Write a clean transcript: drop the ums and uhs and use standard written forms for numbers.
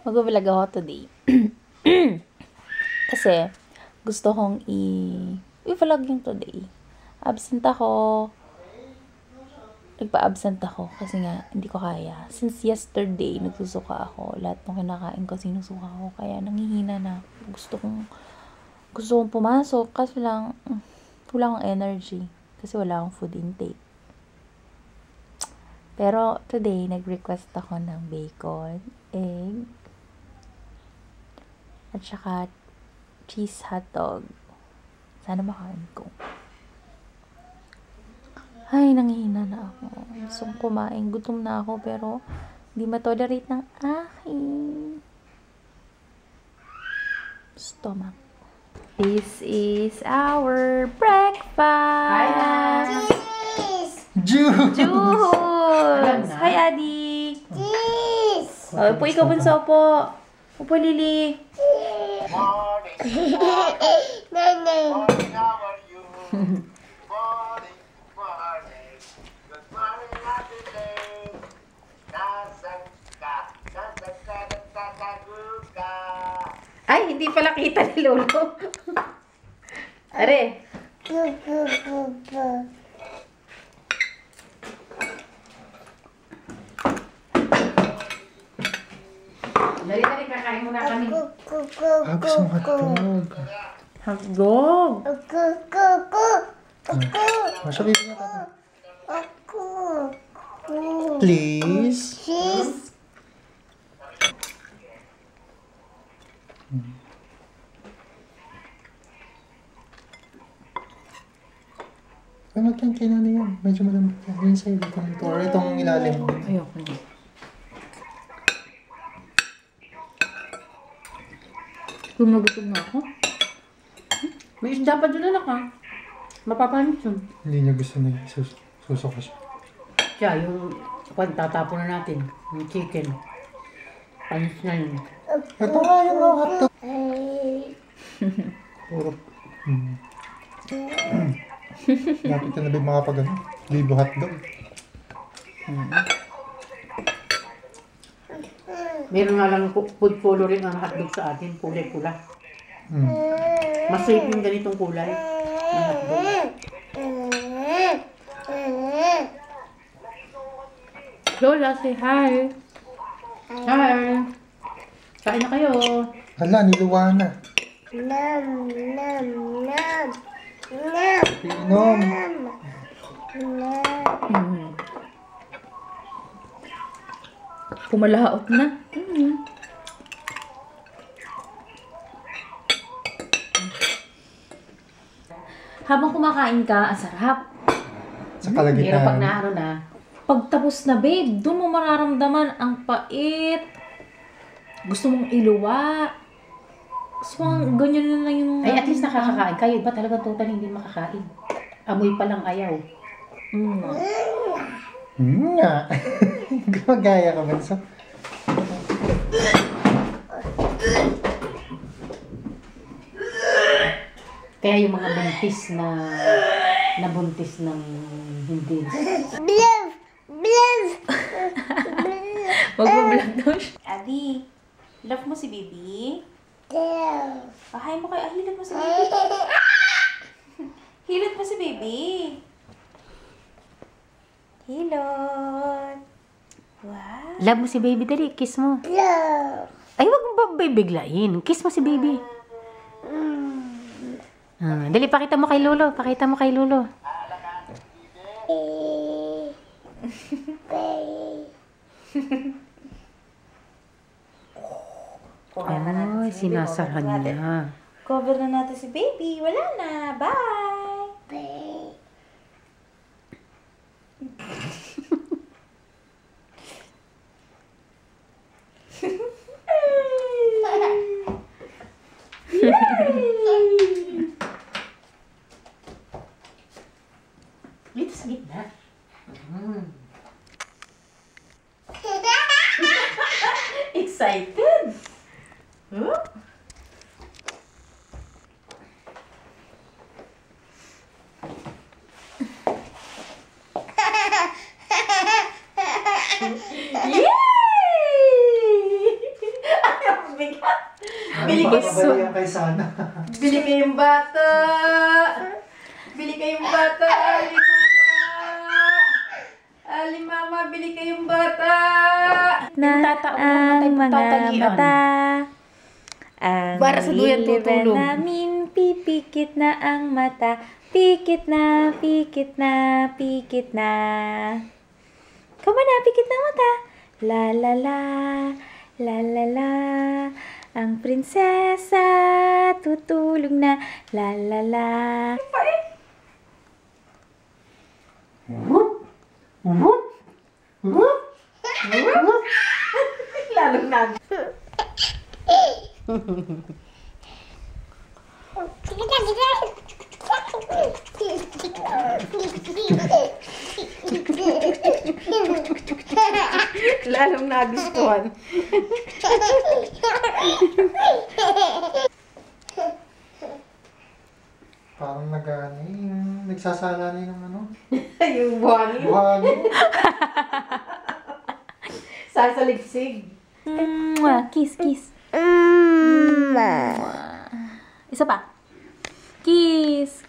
Mag-vlog ako today. Kasi, gusto kong i-vlog yung today. Absent ako. Nagpa-absent ako kasi nga, hindi ko kaya. Since yesterday, nagsusuka ako. Lahat ng kinakain ko, sinusuka ko. Kaya nangihina na. Gusto kong pumasok. Kasi wala akong energy. Kasi wala akong food intake. Pero today, nag-request ako ng bacon, egg, at saka cheese hotdog. Sana makain ko. Ay, nanghihina na ako. Gusto kong kumain. Gutom na ako, pero hindi matolerate ng aking stomach. This is our breakfast! Juice! Hi, Adi! Cheese! Oh, upo ikaw, bunso po. Upo, Lily. Morning, how are you? Morning. Good morning, happy day. Nasaan ka? Nagtatago ka. Ay, hindi pala kita ni Lolo. Are. Dali, kakain muna kami. Gusto mo hotdog. Hotdog. Sabi mo na please. Ay, magkangkina na yan. Medyo malambot yan. Yung sa'yo, itong ilalim. Ayoko na. Gumagutom na ako. May isda pa dyan anak ha. Mapapanis yun. Hindi niya gusto na susuka siya. Kaya yung tatapon na natin, yung chicken. Panis na yun. Ito nga yung hotdog. Puro. Dapat na nabig mga pag-ano. Libo hotdog. Meron nga lang food coloring ang hotdog sa atin, kulay pula. Mas safe yung ganitong kulay ng hotdog. Lola, say hi. Hi! Kain na kayo. Hala, niluwa na. Inom. Pumalaot na. Habang kumakain ka, ang sarap. Sa Pero pag kalagitnaan. naano na, Pagtapos na, babe, doon mo mararamdaman ang pait. Gusto mong iluwa. Gusto mong ganyan na lang yung... ay at least nakakakain. Kayo ba talaga totally hindi makakain? Amoy pa lang ayaw. Nga. Gumagaya ka ba sa? Kaya yung mga buntis na nabuntis ng hindi. Mag-vlog daw siya. Adi, love mo si baby? Pahay mo kayo. Hilot mo si baby. Hilot mo si baby. Hilot. Wow. Love mo si baby, dali. Kiss mo. Ay, wag mo ba biglain? Kiss mo si baby. Dali, pakita mo kay Lolo. Pakita mo kay Lolo. Oh, sinasarhan niya. Cover na natin si baby. Wala na. Bye. Dito sa gitna. Excited? Huh? Yay! bigat. Bili kayo. Napakabalihan kay Sana. Bili kayong bata. Bili kayong bata. Alimama, bili kayong bata. Na ang mga mata. Ang Para sa duyan tutulog. namin, pipikit na ang mata. Pikit na, pikit na, pikit na. Come on na, pikit na mata. La la la, la la la. Ang prinsesa tutulog na. La la la. Lalong na. Lalong nagustuhan. Parang nagsasala na yung ano. Yung buhangin. Buhangin. Sasaligsig. Kiss, kiss. Isa pa. Kiss.